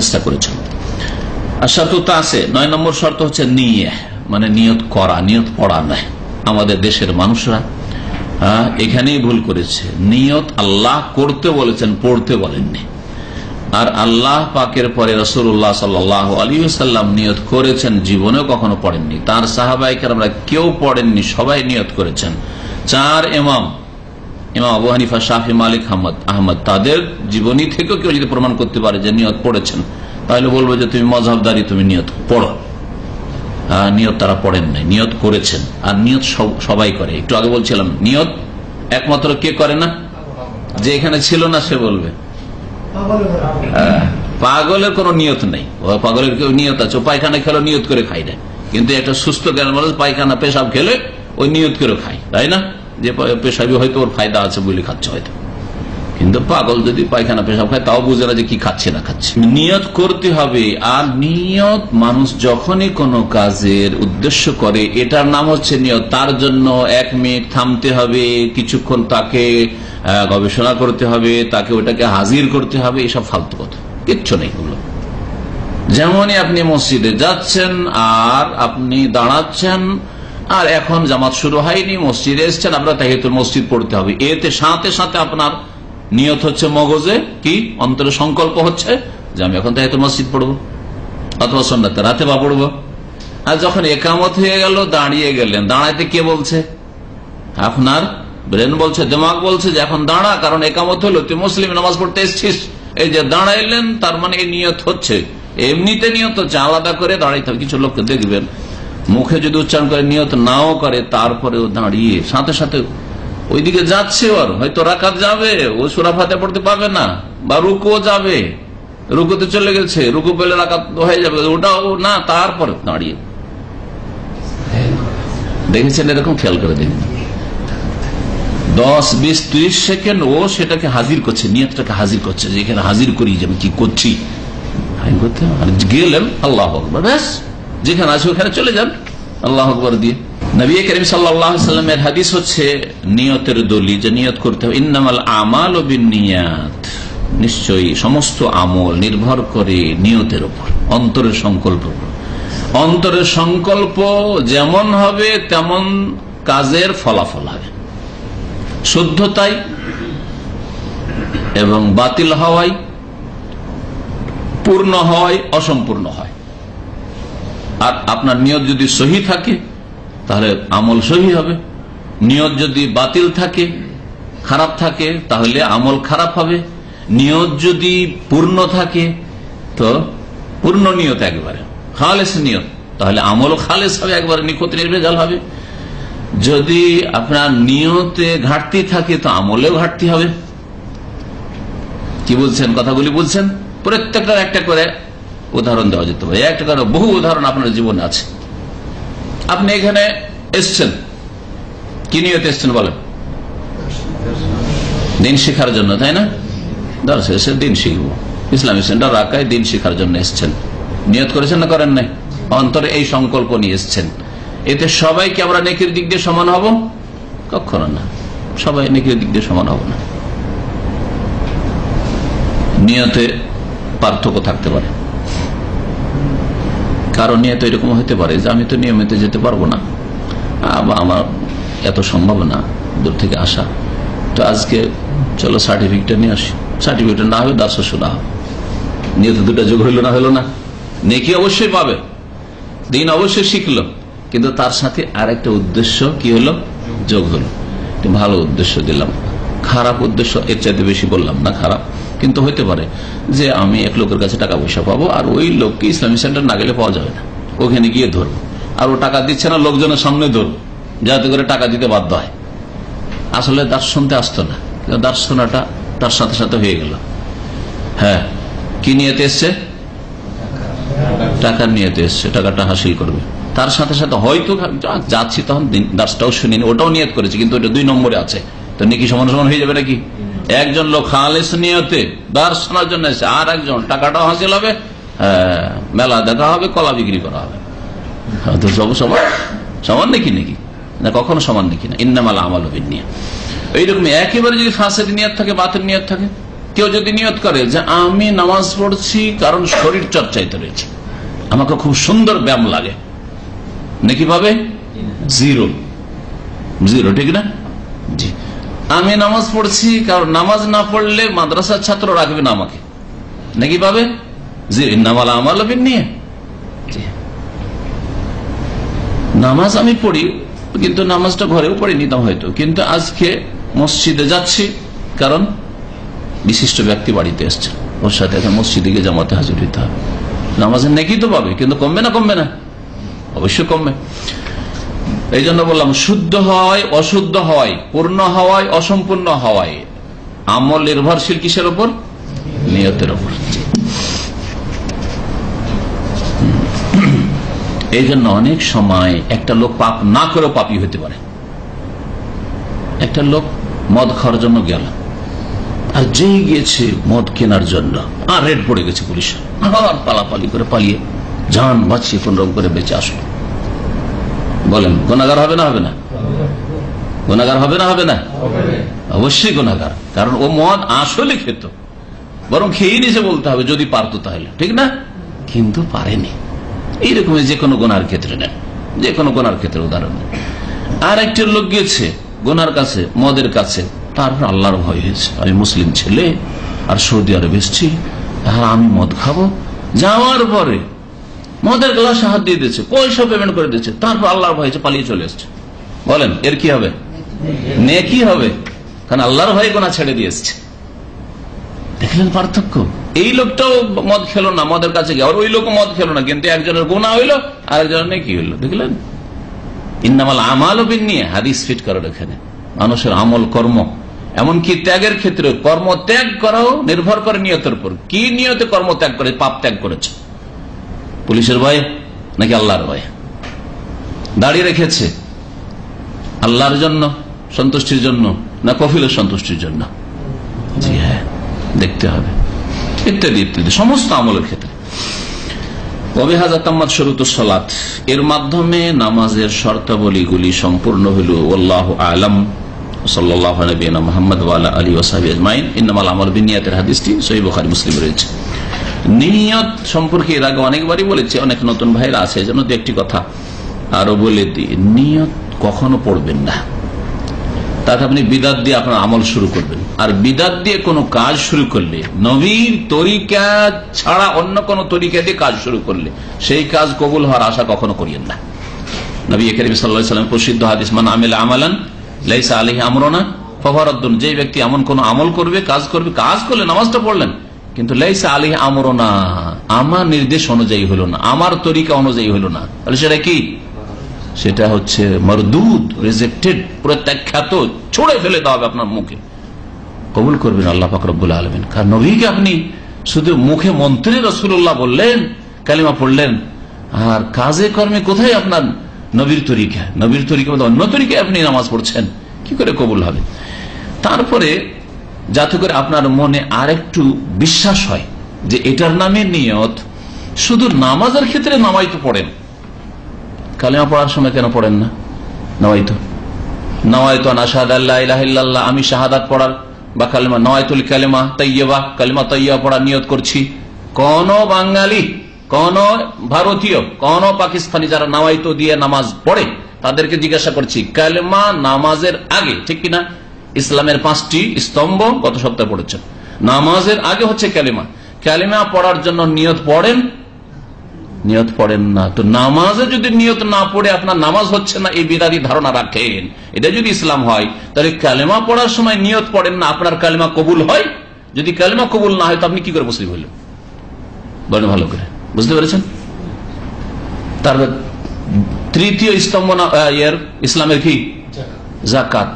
চেষ্টা করেছেন। আর শর্ত আছে, 9 নম্বর শর্ত হচ্ছে নিয়ত, মানে নিয়ত করা, নিয়ত পড়া নয়। আমাদের দেশের মানুষরা এখানেই ভুল করেছে। নিয়ত আল্লাহ করতে বলেছেন, পড়তে বলেননি। আর আল্লাহ পাকের পরে রাসূলুল্লাহ সাল্লাল্লাহু আলাইহি ওয়াসাল্লাম নিয়ত করেছেন, জীবনেও কখনো পড়েননি। তার সাহাবায়ে কেরামরা কেউ পড়েননি, সবাই নিয়ত করেছেন। 4 ইমাম আবু হানিফা, শাফি, মালিক, আহমদ, তাদের জীবনী থেকেও কেউ যদি প্রমাণ করতে পারে যে নিয়ত পড়েছেন, তাহলে বলবো যে তুমি মযহাবদারি, তুমি নিয়ত পড়ো। নিয়ত তারা পড়েন নাই, নিয়ত করেছেন। আর নিয়ত সবাই করে। একটু আগে বলছিলাম নিয়ত একমাত্র কে করে না? যে এখানে ছিল না সে বলবে। পাগলের কোন নিয়ত নেই। পাগলের কেউ নিয়ত আছে, পায়খানা খেলে নিয়ত করে খাই না। কিন্তু একটা সুস্থ জ্ঞান মানুষ পায়খানা পেশাব খেলে ওই নিয়ত করে খায়, তাই না? যে পেশাবি হয়তো ওর ফায়দা আছে বলে খাচ্ছে হয়তো, কিন্তু পাগল যদি পায়খানা পেশাব খায় তাও বুঝে না যে কি খাচ্ছে না খাচ্ছে। নিয়ত করতে হবে। আর নিয়ত মানুষ যখনই কোনো কাজের উদ্দেশ্য করে, এটার নাম হচ্ছে নিয়ত। তার জন্য 1 মিনিট থামতে হবে, কিছুক্ষণ তাকে গবেষণা করতে হবে, তাকে ওটাকে হাজির করতে হবে। এসব ফালতু কথা, কিচ্ছু নেই ওগুলো। যেমনই আপনি মসজিদে যাচ্ছেন আর আপনি দাঁড়াচ্ছেন, আর এখন জামাত শুরু হয়নি, মসজিদে এসছেন, আপনার তাহিয়াতুল মসজিদ পড়তে হবে। এতে সাথে সাথে আপনার নিয়ত হচ্ছে, মগজে কি অন্তরে সংকল্প হচ্ছে যে আমি এখন তাহিয়াতুল মসজিদ পড়বো, অথবা সুন্নাতে রাতে বা পড়বো। আর যখন একামত হয়ে গেল, দাঁড়িয়ে গেলেন, দাঁড়াইতে কে বলছে? আপনার ব্রেন বলছে, দিমাগ বলছে যে এখন দাঁড়া, কারণ একামত হলো, তুই মুসলিম নামাজ পড়তে এসছিস। এই যে দাঁড়াইলেন, তার মানে এই নিয়ত হচ্ছে। এমনিতে নিয়ত হচ্ছে, আলাদা করে দাঁড়াইতে হবে। কিছু লোককে দেখবেন মুখে যদি উচ্চারণ করে, নিয়ত নাও করে, তারপরেও দাঁড়িয়ে সাথে সাথে ওইদিকে যাচ্ছে, ওর হয়তো রাকাত যাবে, ও সূরা ফাতিহা পড়তে পারবে না, বা রুকুও যাবে, রুকুতে চলে গেছে, রুকু পেলে রাকাত হয়ে যাবে, ওটাও না, তারপরে দাঁড়িয়ে। দেখেছেন এরকম? খেয়াল করে দেখুন, 10, 20, 30 সেকেন্ড ও সেটাকে হাজির করছে, নিয়তটাকে হাজির করছে, যে এখানে হাজির করি যে আমি কি করছি। গেলেন, আল্লাহু আকবার, ব্যাস, যেখানে আছে ওখানে চলে যান আল্লাহু আকবার দিয়ে। নবী করিম সাল্লাল্লাহু আলাইহি ওয়াসাল্লামের হাদিস হচ্ছে নিয়তের দলিল, যে নিয়ত করতে হবে। ইন্নামাল আমালু বিন্নিয়াত, নিশ্চয়ই সমস্ত আমল নির্ভর করে নিয়তের উপর, অন্তরের সংকল্প। অন্তরের সংকল্প যেমন হবে তেমন কাজের ফলাফল হবে। শুদ্ধতাই এবং বাতিল হওয়াই, পূর্ণ হওয়াই, অসম্পূর্ণ হয়। আর আপনার নিয়ত যদি সহি থাকে তাহলে আমল সহি হবে। নিয়ত যদি বাতিল থাকে, খারাপ থাকে, তাহলে আমল খারাপ হবে। নিয়ত যদি পূর্ণ থাকে, তো পূর্ণ নিয়ত একবারে খালেস নিয়ত, তাহলে আমলও খালেস হবে, একবারে নিখুঁত নির্ভেজাল হবে। যদি আপনার নিয়তে ঘাটতি থাকে, তো আমলেও ঘাটতি হবে। কি বলছেন? কথাগুলি বুঝছেন? প্রত্যেকটার একটা করে উদাহরণ দেওয়া যেতে পারে, একটা করে বহু উদাহরণ আপনার জীবনে আছে। আপনি এখানে এসছেন, কি নিয়তে এসছেন বলেন? দিন শিখার জন্য, তাই না? দর্শক এসে দিন শিখবো, ইসলামিক সেন্টার রাখায় দিন শিখার জন্য এসছেন। নিয়ত করেছেন না করেন নাই? অন্তরে এই সংকল্প নিয়ে এসছেন। এতে সবাইকে আমরা নেকির দিক দিয়ে সমান হব? কখনো না, সবাই নেকির দিক দিয়ে সমান হব না। নিয়তে পার্থক্য থাকতে পারে। কারণ নিয়ত এরকম হতে পারে যে আমি তো নিয়মিত যেতে পারবো না, আমার এত সম্ভব না দূর থেকে আসা, তো আজকে চলো সার্টিফিকেট নিয়ে আসি। সার্টিফিকেট না হবে, দার্স শোনা হবে। নিয়ত দুটা যোগ হইল না, হইল না? নেকি অবশ্যই পাবে, দিন অবশ্যই শিখলো, কিন্তু তার সাথে আর একটা উদ্দেশ্য কি হলো? যোগ হলো। ভালো উদ্দেশ্য দিলাম, খারাপ উদ্দেশ্য এর চাইতে বেশি বললাম না, খারাপ। কিন্তু হইতে পারে যে আমি এক লোকের কাছে টাকা পয়সা পাবো, আর ওই লোককে ইসলামিক সেন্টার না গেলে পাওয়া যাবে না, ওখানে গিয়ে ধরবো, আর ও টাকা দিচ্ছে না, লোকজনের সামনে ধরবো, যাতে করে টাকা দিতে বাধ্য হয়। আসলে দার্স শুনতে আসতো না, দার্স শোনাটা তার সাথে সাথে হয়ে গেল। হ্যাঁ, কি নিয়তে এসছে? টাকার নিয়তে এসছে, টাকাটা হাসিল করবে। তার সাথে সাথে হয়তো যাচ্ছি তখন দার্সটাও শুনিনি, ওটাও নিয়ত করেছে, কিন্তু ওটা 2 নম্বরে আছে, তো নাকি সমান সমান হয়ে যাবে নাকি? একজন লোক খালেস নিয়তে দার্স শোনার জন্য এসে, আর একজন টাকাটাও হাসিল হবে, মেলা দেখা হবে, কলা বিক্রি করা হবে। সব সমান নাকি? না, কখনো সমান নাকি না। ইন্নামাল আমালু বিন্নিয়াত। এইরকম একেবারে যদি ফাসেদ নিয়ত থাকে, বাতিল নিয়ত থাকে, কেউ যদি নিয়ত করে যে আমি নামাজ পড়ছি কারণ শরীর চর্চাইতে রয়েছে, আমাকে খুব সুন্দর ব্যায়াম লাগে, নাকি পাবে? জিরো, জিরো, ঠিক না? জি। আমি নামাজ পড়ছি কারণ নামাজ না পড়লে মাদ্রাসার ছাত্র রাখবে না আমাকে, নাকি পাবে? জি। ইন্নামাল আমালু বিন্নিয়াত। নামাজ আমি পড়ি, কিন্তু নামাজটা ঘরেও পড়ে নিতাম হয়তো, কিন্তু আজকে মসজিদে যাচ্ছি কারণ বিশিষ্ট ব্যক্তি বাড়িতে এসছে, ওর সাথে এখন মসজিদে গিয়ে জামাতে হাজির হইতে হবে। নামাজের নেকি তো পাবে, কিন্তু কমবে না? কমবে না, অবশ্যই কমবে। এই জন্য বললাম, শুদ্ধ হয় অশুদ্ধ হয়, পূর্ণ হওয়ায় অসম্পূর্ণ হওয়ায় আমল নির্ভরশীল কিসের উপর? নিয়তের উপর। এই জন্য অনেক সময় একটা লোক পাপ না করেও পাপী হতে পারে। একটা লোক মদ খাওয়ার জন্য গেল, আর যেই গিয়েছে মদ কেনার জন্য, আর রেড পড়ে গেছে পুলিশ, আবার পালাপালি করে পালিয়ে জান বাঁচিয়ে কোন রকম করে বেঁচে আসলো। বলেন গুনাহগার হবে না? হবে না? গুনাহগার হবে না? হবে না? অবশ্যই গুনাহগার, কারণ ও মদ আসলে খেত, বরং খেয়ে নিয়েছে বলতে হবে যদি পারতো তাহলে, ঠিক না? কিন্তু পারেনি। এইরকম যে কোনো গুনার ক্ষেত্রে নেন, যে কোনো গুনার ক্ষেত্রে উদাহরণ নেন। আর একটা লোক গিয়েছে গুনার কাছে, মদের কাছে, তারপর আল্লাহর ভয় হয়েছে, আমি মুসলিম ছেলে আর সৌদি আরব এসেছি, আমি মদ খাবো। যাওয়ার পরে মদের গ্লাসে হাত দিয়ে দিয়েছে, পয়সা পেমেন্ট করে দিয়েছে, তারপর আল্লাহর ভয় হয়েছে, পালিয়ে চলে এসছে। বলেন এর কি হবে? নেকি হবে, কারণ আল্লাহর ভয়ে গুনাহ ছেড়ে দিয়ে এসছে। দেখলেন পার্থক্য? এই লোকটাও মদ খেলো না, মদের কাছে গিয়ে, আর ওই লোক মদ খেলো না, কিন্তু একজনের গুনাহ হইলো আর একজনের নেকি হইলো। দেখলেন? ইন্নামাল আমালু বিন্নিয়াত, হাদিস ফিট করার এখানে মানুষের আমল কর্ম, এমনকি ত্যাগের ক্ষেত্রে কর্ম ত্যাগ করাও নির্ভর করে নিয়তের উপর। কি নিয়তে কর্ম ত্যাগ করে, পাপ ত্যাগ করেছে? পুলিশের ভয়ে নাকি আল্লাহর ভয়ে? দাড়ি রেখেছে আল্লাহর জন্য, সন্তুষ্টির জন্য, না কফিলের সন্তুষ্টির জন্য? জি হ্যাঁ, দেখতে হবে। ইত্যাদি ইত্যাদি সমস্ত আমলের ক্ষেত্রে। এর মাধ্যমে নামাজের শর্তাবলীগুলি সম্পূর্ণ হইল। আল্লাহু আ'লাম। সাল্লাল্লাহু আলাইহি মুহাম্মদ ওয়া আলা আলিহি ওয়া সাহবিহি আজমাইন। ইন্নামাল আমালু বিন্নিয়াতের হাদিসটি সহিহ বুখারী মুসলিম রয়েছে। নিয়ত সম্পর্কে এর আগে অনেকবারই বলেছি, অনেক নতুন ভাইরা আছে, এজন্য দু একটি কথা আরো বলে দিই। নিয়ত কখনো পড়বেন না, তাতে আপনি বিদাত দিয়ে আপনার আমল শুরু করবেন। আর বিদাত দিয়ে কোনো কাজ শুরু করলে, নবীর তরিকা ছাড়া অন্য কোন তরিকা দিয়ে কাজ শুরু করলে, সেই কাজ কবুল হওয়ার আশা কখনো করিয়েন না। নবী করিম সাল্লাল্লাহু আলাইহি ওয়াসাল্লাম প্রসিদ্ধ হাদিস, মান আমিলা আমালান লাইসা আলাইহি আমরুনা ফাহুয়া রাদ্দুন। যে ব্যক্তি এমন কোন আমল করবে, কাজ করলে, নামাজটা পড়লেন, কিন্তু লাইসা আলাইহি আমরুনা, আমার নির্দেশ অনুযায়ী হলো না, আমার তরিকা অনুযায়ী হলো না, তাহলে সেটা কি? সেটা হচ্ছে মারদুদ, রিজেক্টেড, প্রত্যাখ্যাত, ছুড়ে ফেলে দেওয়া হবে আপনার মুখে। কবুল করবেন আল্লাহ পাক রব্বুল আলামিন। কারণ নবীকে আপনি শুধু মুখে মন্ত্রে রাসূলুল্লাহ বললেন, কালিমা পড়লেন, আর কাজে কর্মে কোথায় আপনার নবীর তরিকা? নবীর তরিকা মধ্যে অন্য তরিকায় আপনি নামাজ পড়ছেন, কি করে কবুল হবে? তারপরে যাতে করে আপনার মনে আরেকটু বিশ্বাস হয় যে এটার নামে নিয়ত। শুধু নামাজের ক্ষেত্রে নামাইতো পড়েন, কালিমা পড়ার সময় কেন পড়েন না? নওয়াইতু আন আশহাদু আল্লা ইলাহা ইল্লাল্লাহ, আমি শাহাদাত পড়ার, বা কালিমা নওয়াইতুল কালিমা তাইয়্যিবা, কালিমা তাইয়্যিবা পড়ার নিয়ত করছি। কোন বাঙালি, কোন ভারতীয়, কোন পাকিস্তানি যারা নওয়াইতু দিয়ে নামাজ পড়ে, তাদেরকে জিজ্ঞাসা করছি, কালিমা নামাজের আগে, ঠিক কিনা? ইসলামের 5টি স্তম্ভ গত সপ্তাহে পড়েছেন, নামাজের আগে হচ্ছে কালিমা। কালিমা পড়ার জন্য নিয়ত পড়েন? নিয়ত পড়েন না। তো নামাজে যদি নিয়ত না পড়ে আপনার নামাজ হচ্ছে না, এই বিদারি ধারণা রাখেন, এটা যদি ইসলাম হয়, তাহলে কালেমা পড়ার সময় নিয়ত পড়েন না, আপনার কালেমা কবুল হয়? যদি কালেমা কবুল না হয়, তো আপনি কি করে মুসলিম হইলেন? বলেন ভালো করে, বুঝতে পেরেছেন? তার তৃতীয় স্তম্ভ ইসলামের কি? যাকাত।